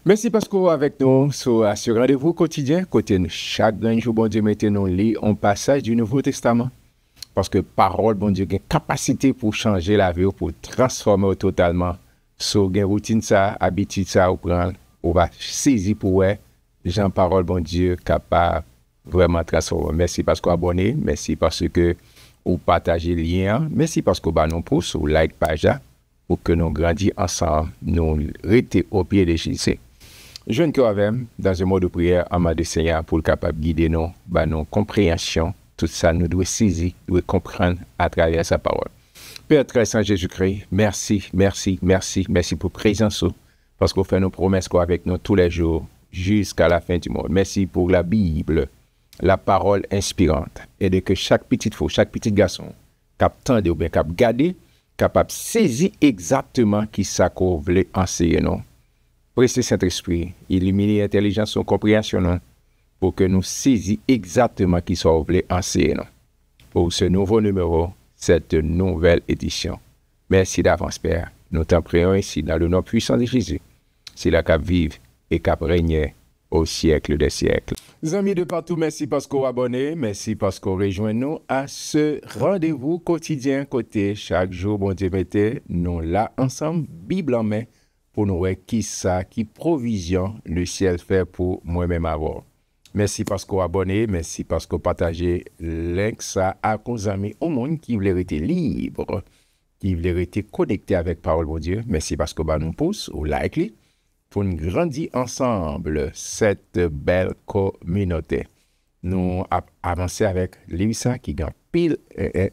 Merci parce que avec nous sur ce rendez-vous quotidien, côté chaque jour, bon Dieu, mettez-nous lit un passage du Nouveau Testament. Parce que parole, bon Dieu, a une capacité pour changer la vie, pour transformer totalement. So, une routine ça, habitude ça, ou prendre, on va saisir pour ouais, Jean parole, bon Dieu, capable vraiment transformer. Merci parce que vous abonnez, merci parce que vous partagez le lien, merci parce que vous nous pousse, ou like page pour que nous grandissions ensemble, nous restons au pied de Jésus. Jeune que avec dans un mode de prière en mode de Seigneur pour le capable guider nous, nos compréhensions, tout ça nous doit saisir, nous doit comprendre à travers sa parole. Père très saint Jésus-Christ, merci, merci, merci, merci pour présence, parce qu'on fait nos promesses avec nous tous les jours jusqu'à la fin du monde. Merci pour la Bible, la parole inspirante, et de que chaque petite fille, chaque petit garçon, capable ou bien capable garder, capable saisir exactement qui ça qu'on voulait enseigner nous. Pressez Saint-Esprit, illuminer l'intelligence et compréhension pour que nous saisissions exactement qui soit voulu enseigner pour ce nouveau numéro, cette nouvelle édition. Merci d'avance, Père. Nous t'en prions ici dans le nom puissant de Jésus. C'est la cap vive et cap régner au siècle des siècles. Amis de partout, merci parce qu'on abonnez, merci parce qu'on rejoint nous à ce rendez-vous quotidien côté chaque jour, bon Dieu, mettez nous là ensemble, Bible en main, pour nous voir qui ça, qui provision le ciel fait pour moi-même avoir. Merci parce qu'on abonné, merci parce qu'on partagé link ça à vos amis au monde qui voulait rester libre, qui voulait rester connecté avec parole de Dieu. Merci parce qu'on nous pousse ou like pour nous grandir ensemble cette belle communauté. Nous avancer avec Lisa qui a pile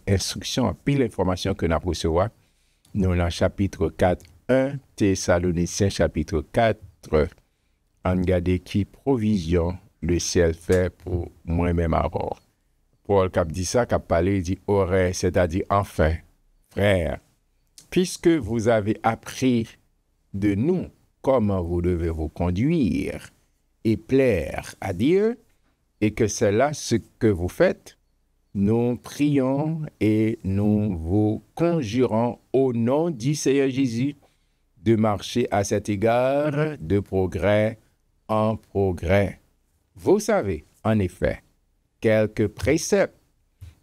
instruction, pile information que nous avons recevoir. Nous dans le chapitre 4. 1 Thessaloniciens chapitre 4, en regarder qui provision le ciel fait pour moi-même avoir. Paul cap dit ça, cap parlé, il dit aurait, c'est-à-dire enfin, frère, puisque vous avez appris de nous comment vous devez vous conduire et plaire à Dieu, et que c'est là ce que vous faites, nous prions et nous vous conjurons au nom du Seigneur Jésus de marcher à cet égard de progrès en progrès. Vous savez, en effet, quelques préceptes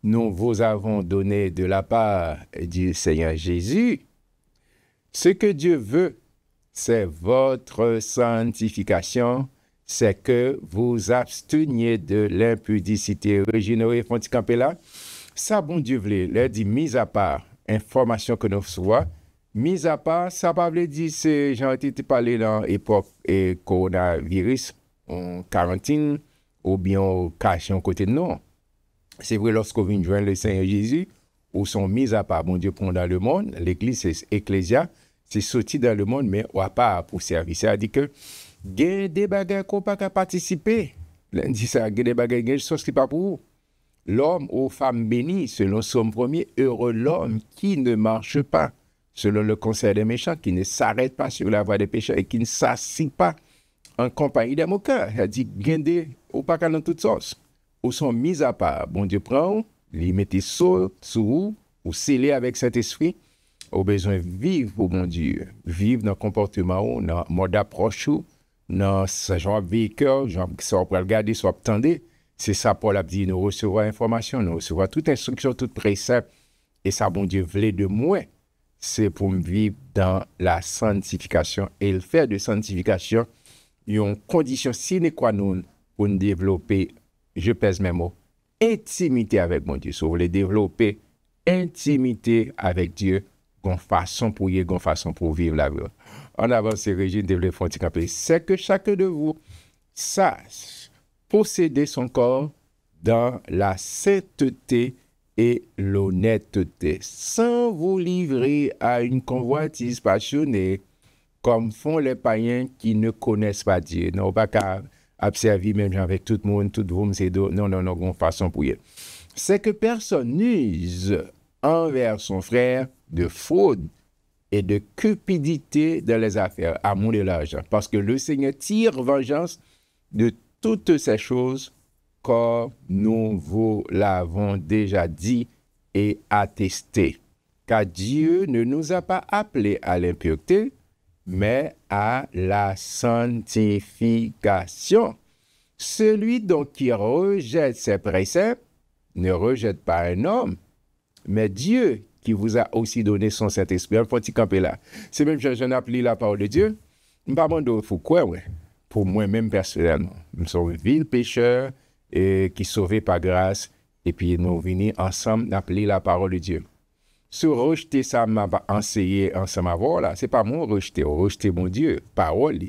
nous vous avons donnés de la part du Seigneur Jésus. Ce que Dieu veut, c'est votre sanctification, c'est que vous absteniez de l'impudicité. Régénéré Fonticampella, ça, bon Dieu voulait, leur dit, mis à part, information que nous recevons, mis à part, ça ne veut pas dire que j'ai été parlé dans l'époque et coronavirus, en quarantaine, ou bien caché en côté de nous. C'est vrai, lorsqu'on vient joindre le Seigneur Jésus, ou sont mis à part, bon Dieu prend dans le monde, l'église, c'est ecclésia, c'est sorti dans le monde, mais à part pour servir. C'est-à-dire que, il y a des bagages qu'on ne peut pas participer. Il dit ça, il y a des bagages qui ne sont pas pour vous. L'homme aux femmes bénies, selon Somme 1er, heureux l'homme qui ne marche pas selon le conseil des méchants, qui ne s'arrête pas sur la voie des pécheurs et qui ne s'assit pas en compagnie des moqueurs. Il dit, gende, ou pas dans toutes sortes, ou sont mis à part. Bon Dieu prend, les mettez sous vous, ou scellés avec cet esprit, au besoin de vivre pour bon Dieu, vivre dans le comportement, dans le mode d'approche, dans ce genre de véhicule, genre qui soit pour regarder, soit pour attendre. C'est ça, Paul a dit, nous recevons information, nous recevons toute instruction, toute précepte, et ça, bon Dieu, voulait de moi. C'est pour me vivre dans la sanctification. Et le faire de sanctification, il y a une condition sine qua non pour nous développer, je pèse mes mots, intimité avec mon Dieu. Si vous voulez développer intimité avec Dieu, une façon pour y une façon pour vivre la vie. En avant, c'est Régine développement c'est que chacun de vous sache posséder son corps dans la sainteté et l'honnêteté, sans vous livrer à une convoitise passionnée, comme font les païens qui ne connaissent pas Dieu. Non, pas qu'à observer même avec tout le monde, tout le monde, c'est non, une façon pour y. C'est que personne n'use envers son frère de fraude et de cupidité dans les affaires, amour de l'argent, parce que le Seigneur tire vengeance de toutes ces choses, comme nous vous l'avons déjà dit et attesté. Car Dieu ne nous a pas appelés à l'impureté, mais à la sanctification. Celui donc qui rejette ses préceptes ne rejette pas un homme, mais Dieu qui vous a aussi donné son Saint-Esprit. Il faut y camper là. C'est même que je n'ai appelé la parole de Dieu. Je ne sais pas faut quoi, ouais. Pour moi-même personnellement. Nous sommes vil pécheurs et qui sauvés par grâce. Et puis nous venons ensemble d'appeler la parole de Dieu. Si rejeter ça m'a enseigné ensemble avant, là, c'est pas moi rejeter mon Dieu, parole.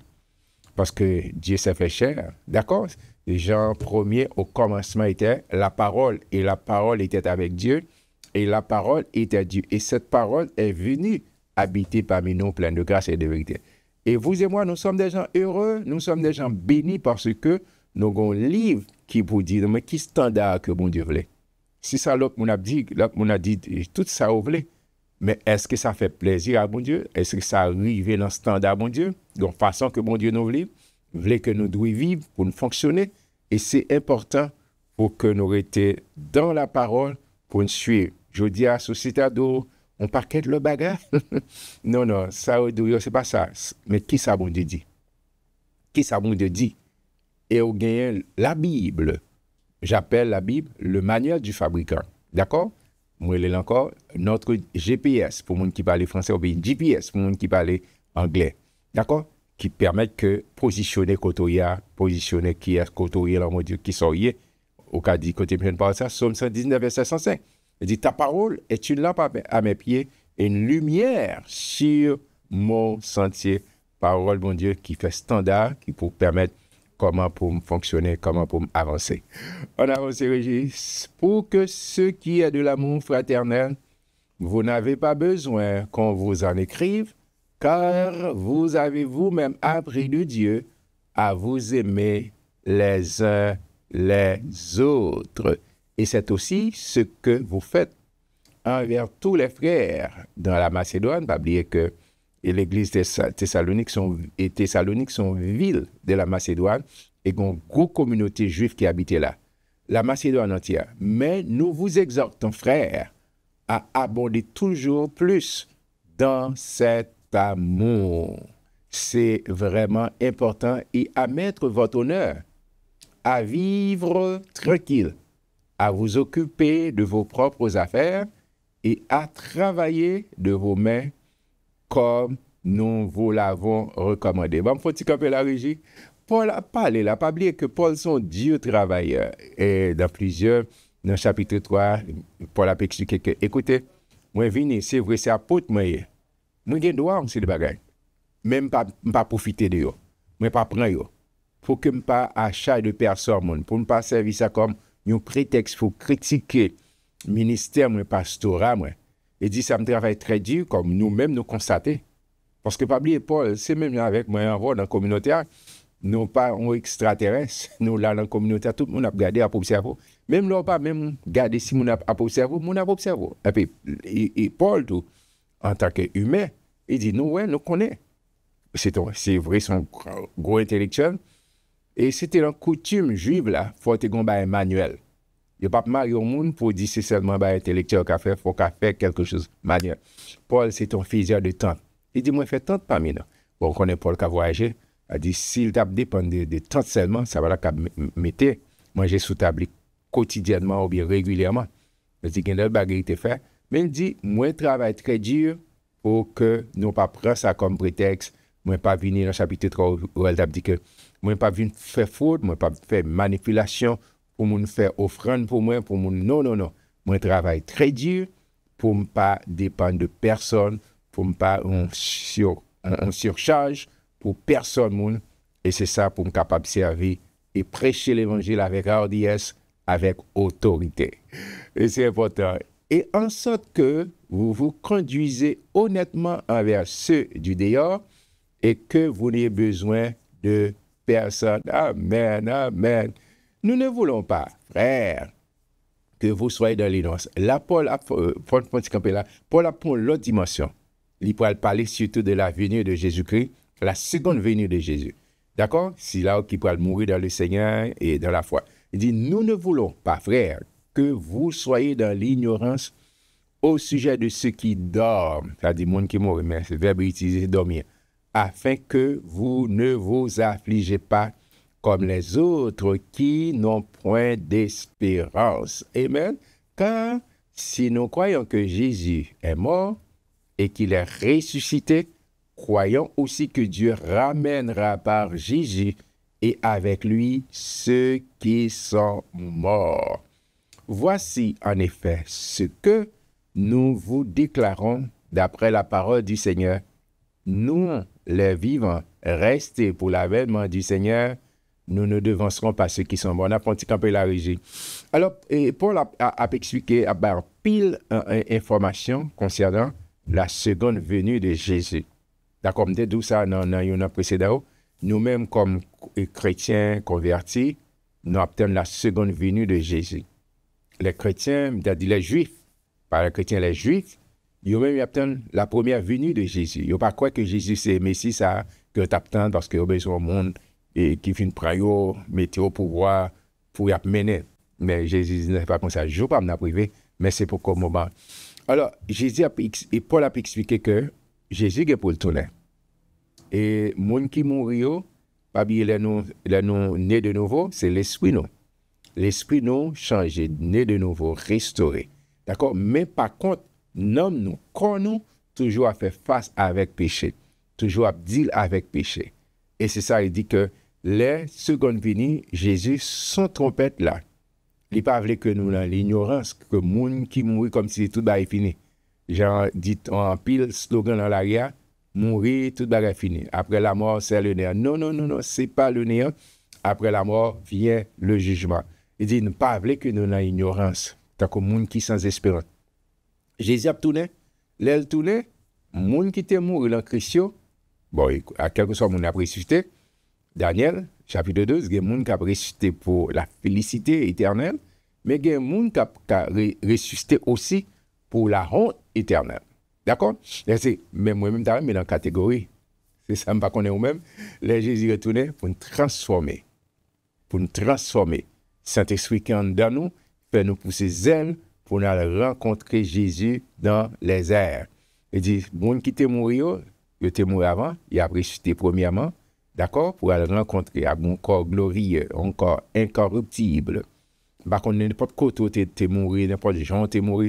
Parce que Dieu s'est fait chair. D'accord? Jean 1er au commencement était la parole. Et la parole était avec Dieu. Et la parole était Dieu. Et cette parole est venue habiter parmi nous pleine de grâce et de vérité. Et vous et moi, nous sommes des gens heureux, nous sommes des gens bénis parce que nous avons un livre qui vous dit, mais qui standard que mon Dieu voulait. Si ça, l'autre a dit, tout ça vous voulez. Mais est-ce que ça fait plaisir à mon Dieu? Est-ce que ça arrive dans le standard à mon Dieu? Donc, façon que mon Dieu nous voulait que nous devions vivre pour nous fonctionner. Et c'est important pour que nous restions dans la parole pour nous suivre. Je dis à la société d'eau, on paquette le bagage. Non, ça, c'est pas ça. Mais qui ça, mon Dieu dit? Qui ça, mon Dieu dit? Et on gagne la Bible. J'appelle la Bible le manuel du fabricant. D'accord? Moi, il est encore notre GPS pour les qui parlent français ou bien GPS pour les qui parlent anglais. D'accord? Qui permettent que positionner Kotoya, positionner qui est Kotoya, là, mon Dieu, qui sont y. Au cas dit, côté bien par ça, Somme 119, verset 105. Il dit, ta parole est une lampe à mes pieds et une lumière sur mon sentier. Parole, mon Dieu, qui fait standard, qui pour permettre comment pour me fonctionner, comment pour avancer. On avance, Régis. Pour que ce qui est de l'amour fraternel, vous n'avez pas besoin qu'on vous en écrive, car vous avez vous-même appris de Dieu à vous aimer les uns les autres. Et c'est aussi ce que vous faites envers tous les frères dans la Macédoine. Pas oublier que l'église de Thessalonique sont villes de la Macédoine et une grosse communauté juive qui habitait là. La Macédoine entière. Mais nous vous exhortons, frères, à abonder toujours plus dans cet amour. C'est vraiment important et à mettre votre honneur, à vivre tranquille, à vous occuper de vos propres affaires et à travailler de vos mains comme nous vous l'avons recommandé. Bon, faut-il camper la régie? Paul a parlé, il n'a pas oublié que Paul son Dieu travailleur. Et dans le chapitre 3, Paul a expliqué que, écoutez, moi, vini, c'est vrai, c'est apôtre, moi, j'ai droit, c'est des bagages. Même pas profiter de eux. Moi, pas prendre eux. Faut que je pas achat de personne, pour ne pas servir ça comme un prétexte pour critiquer le ministère, mon pastorat, moi. Et dit, ça me travaille très dur, comme nous-mêmes nous constater. Parce que, pas oublier, Paul, c'est même avec moi, dans la communauté, nous pas un extraterrestre, nous là dans la communauté, tout le monde a regardé, a observé. Même là, pas même garder si on a observé, on a observé. Et puis, et Paul, tout, en tant qu'humain, il dit, nous, ouais, nous connaissons. C'est vrai, son gros intellectuel. Et c'était une coutume juive, là, il faut te gomba un manuel. Il n'y a pas de marié au monde pour dire c'est seulement un intellectuel qui a fait, il faut qu'il fasse quelque chose manuel. Paul, c'est un faiseur de temps. Il dit, moi, je fais tant parmi nous. Bon, on connaît Paul qui a voyagé. Il a dit, s'il dépend de temps seulement, ça va la mettre, manger sous table quotidiennement ou bien régulièrement. Il dit, qu'il y a des bagages qui fait. Mais il dit, moi, je travaille très dur pour que nous ne pas prendre ça comme prétexte. Moi, pas venir dans le chapitre 3 où elle a dit que moi, pas venir faire fraude, moi, pas faire manipulation pour me faire offrande pour moi, non. Moi, je travaille très dur pour ne pas dépendre de personne, pour ne pas en surcharge pour personne. Et c'est ça pour me capable de servir et prêcher l'évangile avec hardiesse, avec autorité. Et c'est important. Et en sorte que vous vous conduisez honnêtement envers ceux du dehors et que vous n'ayez besoin de personne. Amen, amen. Nous ne voulons pas, frères, que vous soyez dans l'innocence. Là, Paul a pour l'autre dimension. Il pourra parler surtout de la venue de Jésus-Christ, la seconde venue de Jésus. D'accord? C'est là qu'il pourra mourir dans le Seigneur et dans la foi. Il dit, nous ne voulons pas, frères, que vous soyez dans l'ignorance au sujet de ceux qui dorment. C'est-à-dire, monde qui mourent, mais c'est le verbe utilisé, dormir. afin que vous ne vous affligez pas comme les autres qui n'ont point d'espérance. Amen. Car si nous croyons que Jésus est mort et qu'il est ressuscité, croyons aussi que Dieu ramènera par Jésus et avec lui ceux qui sont morts. Voici en effet ce que nous vous déclarons d'après la parole du Seigneur. Nous, les vivants, restés pour l'avènement du Seigneur, nous ne devancerons pas ceux qui sont morts. On a pratiqué un peu la régie. Alors, Paul a expliqué à pile d'informations concernant la seconde venue de Jésus. D'accord, on dit tout ça dans une précédente. Nous-mêmes, comme chrétiens convertis, nous obtenons la seconde venue de Jésus. Les chrétiens, c'est-à-dire les juifs, par les chrétiens, les juifs, ils obtiennent la première venue de Jésus. Ils ne pas croire que Jésus c'est le Messie, ça, que tu obtiens parce qu'ils ont besoin du monde et qui finit par mettre au pouvoir pour y mener. Mais Jésus n'est pas comme ça. Je ne vais pas me priver, mais c'est pour quel moment. Alors, et Paul a expliqué que Jésus est pour le tourner. Et les gens qui mourent, pas bien les nous nés de nouveau, c'est l'esprit nous. L'esprit nous changé, né de nouveau, restauré. D'accord? Mais par contre, nous, corps nous, toujours à faire face avec péché. Toujours à deal avec péché. Et c'est ça, il dit que les secondes venues, Jésus, son trompette là, il n'est pas vrai que nous, dans l'ignorance, que les gens qui mourent comme si tout est fini. Genre, dit en pile slogan dans l'arrière, mourir, tout est fini. Après la mort, c'est le néant. Non, c'est pas le néant. Après la mort, vient le jugement. Il dit, ne pas vrai que nous, dans l'ignorance, tant que les gens qui sans espérance. Jésus a tourné, l'aile tourné, les gens qui étaient morts dans Christ, bon, à quelque soit, on a ressuscité. Daniel, chapitre 2, il y a des gens qui ont ressuscité pour la félicité éternelle, mais il y a des gens qui ont ressuscité aussi pour la honte éternelle. D'accord? Mais moi-même, je suis dans la catégorie. C'est ça, je ne connais pas même. Les Jésus retourné pour nous transformer. Pour nous transformer. Saint-Esprit qui est dans nous, fait nous pousser zèle pour nous rencontrer Jésus dans les airs. Il dit, les gens qui étaient morts, ils étaient morts avant, ils ont ressuscité premièrement. D'accord? Pour aller rencontrer un corps glorieux, un corps incorruptible. Par contre, n'importe quoi, tu es mort, n'importe quel gens tu es mort.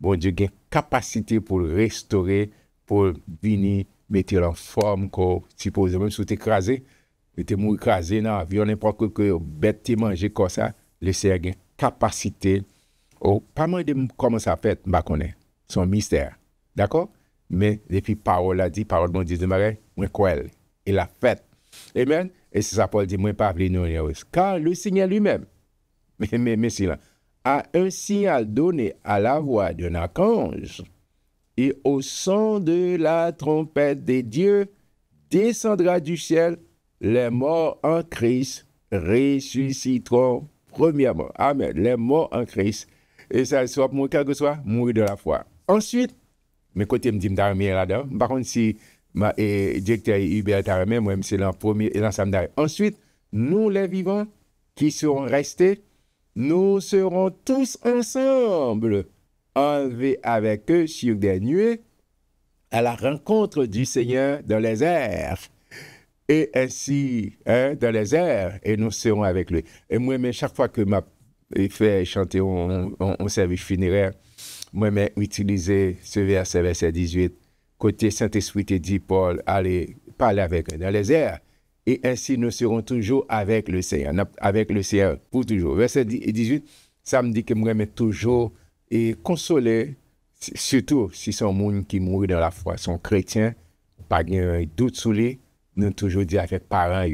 Bon Dieu a une capacité pour le restaurer, pour venir mettre en forme, supposé même si tu es écrasé, tu es mort écrasé dans l'avion, n'importe quoi, bête tu mangé comme ça, le Seigneur a une capacité. Pas mal de comment ça fait, je connais. C'est un mystère. D'accord? Mais depuis parole a dit, parole de Dieu de Marie, moi quoi elle. Il a fait. Amen. Et c'est ça Paul dit, moi pas venir nous. Car le Seigneur lui-même, mais c'est là, a un signal donné à la voix d'un archange et au son de la trompette des dieux descendra du ciel, les morts en Christ ressusciteront premièrement. Amen. Les morts en Christ. Et ça soit pour quel que soit, mourir de la foi. Ensuite, mes côtés me dit là-dedans. Par contre, si ma directeur Hubert Taramé, moi, c'est l'an premier et l'ensemble d'arrêt. Ensuite, nous les vivants qui seront restés, nous serons tous ensemble enlevés avec eux sur des nuées à la rencontre du Seigneur dans les airs. Et ainsi, dans les airs, et nous serons avec lui. Et moi, mais chaque fois que m'a fait chanter un service funéraire, moi, mais utiliser ce verset 18. Côté Saint-Esprit, te dit Paul, allez parler avec eux dans les airs. Et ainsi, nous serons toujours avec le Seigneur, pour toujours. Verset 18, ça me dit que moi, mais toujours et consoler, surtout si c'est un monde qui mourit dans la foi, sont chrétiens, pas de doute sur lui, nous toujours dire avec parents,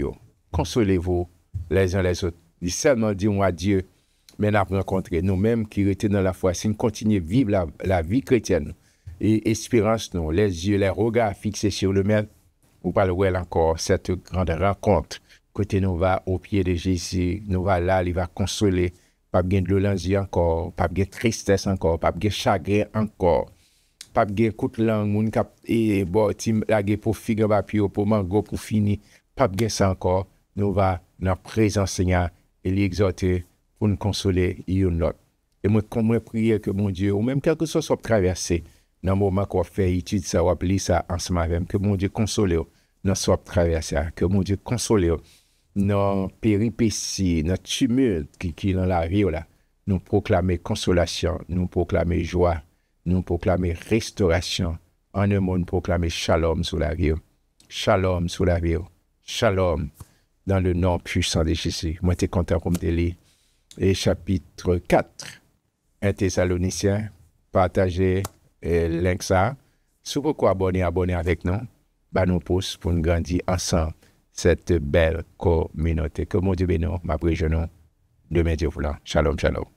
consolez-vous les uns les autres. Seulement dis-moi Dieu, mais nous avons rencontré nous-mêmes qui étaient dans la foi, si nous continuons à vivre la vie chrétienne, et espérance, nous, les yeux, les regards fixés sur le même, vous parlerez encore cette grande rencontre. Côté nous va au pied de Jésus, nous va là, il va consoler, pas bien de l'olangie encore, pas bien de tristesse encore, pas bien de chagrin encore, pas bien de coup de langue, moun kap et bon, tim la pour figue papier, pour mango, pour finir, pas bien ça encore, nous va dans la présence Seigneur et l'exhorter pour nous consoler une autre. Et moi, prier que mon Dieu, ou même quelque chose soit traversé, dans le moment qu'on fait étude ça, ou appeler ça ensemble avec que mon Dieu console, dans ce traversé, que mon Dieu console dans péripéties, dans tumulte qui dans la vie là. Nous proclamer consolation, nous proclamer joie, nous proclamer restauration. En un mot, nous proclamer shalom sur la vie. Shalom sur la vie. Shalom dans le nom puissant de Jésus. Moi, je suis content pour me lire. Et chapitre 4, 1 Thessaloniciens, partagez link ça. Si vous pouvez abonner avec nous, bah nous pousse pour nous grandir ensemble cette belle communauté. Que mon Dieu bénisse, ma prière, demain Dieu voulant. Shalom, shalom.